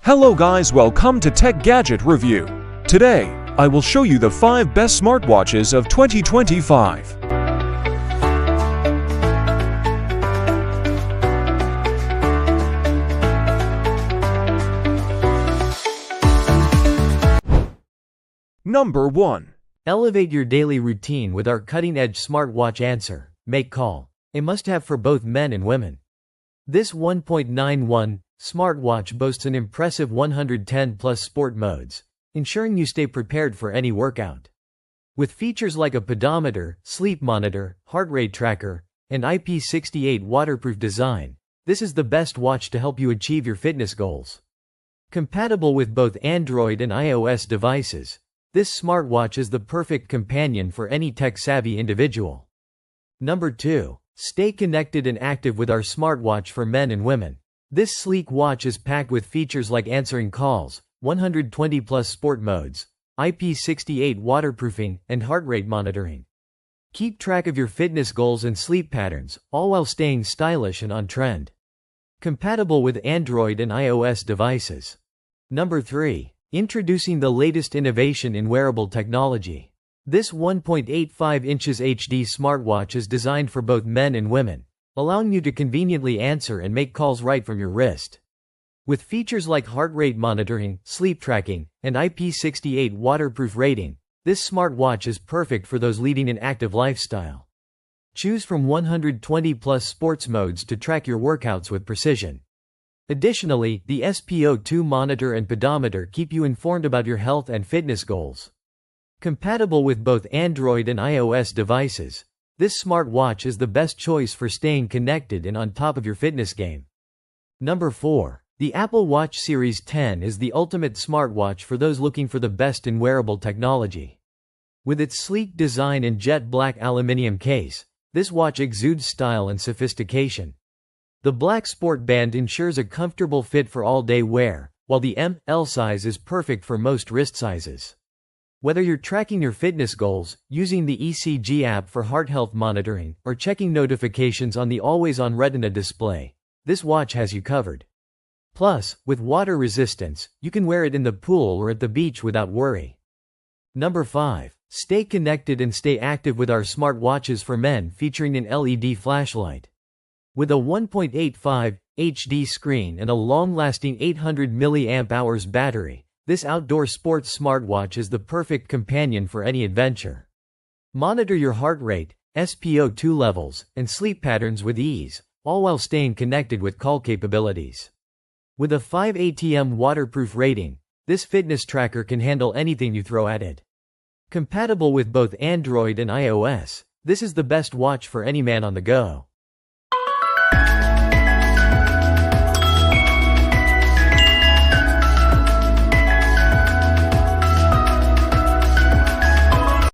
Hello guys, welcome to Tech Gadget Review. Today, I will show you the 5 best smartwatches of 2025. Number 1. Elevate your daily routine with our cutting-edge smartwatch answer, Make Call, a must-have for both men and women. This 1.91 smartwatch boasts an impressive 110+ sport modes, ensuring you stay prepared for any workout. With features like a pedometer, sleep monitor, heart rate tracker, and IP68 waterproof design, this is the best watch to help you achieve your fitness goals. Compatible with both Android and iOS devices, this smartwatch is the perfect companion for any tech-savvy individual. Number 2. Stay connected and active with our smartwatch for men and women. This sleek watch is packed with features like answering calls, 120+ sport modes, IP68 waterproofing, and heart rate monitoring. Keep track of your fitness goals and sleep patterns, all while staying stylish and on trend. Compatible with Android and iOS devices. Number 3. Introducing the latest innovation in wearable technology. This 1.85 inches HD smartwatch is designed for both men and women, allowing you to conveniently answer and make calls right from your wrist. With features like heart rate monitoring, sleep tracking, and IP68 waterproof rating, this smartwatch is perfect for those leading an active lifestyle. Choose from 120+ sports modes to track your workouts with precision. Additionally, the SpO2 monitor and pedometer keep you informed about your health and fitness goals. Compatible with both Android and iOS devices, this smartwatch is the best choice for staying connected and on top of your fitness game. Number 4. The Apple Watch Series 10 is the ultimate smartwatch for those looking for the best in wearable technology. With its sleek design and jet black aluminum case, this watch exudes style and sophistication. The black sport band ensures a comfortable fit for all-day wear, while the M/L size is perfect for most wrist sizes. Whether you're tracking your fitness goals, using the ECG app for heart health monitoring, or checking notifications on the always-on Retina display, this watch has you covered. Plus, with water resistance, you can wear it in the pool or at the beach without worry. Number 5. Stay connected and stay active with our smartwatches for men featuring an LED flashlight. With a 1.85 HD screen and a long-lasting 800 mAh battery, this outdoor sports smartwatch is the perfect companion for any adventure. Monitor your heart rate, SpO2 levels, and sleep patterns with ease, all while staying connected with call capabilities. With a 5 ATM waterproof rating, this fitness tracker can handle anything you throw at it. Compatible with both Android and iOS, this is the best watch for any man on the go.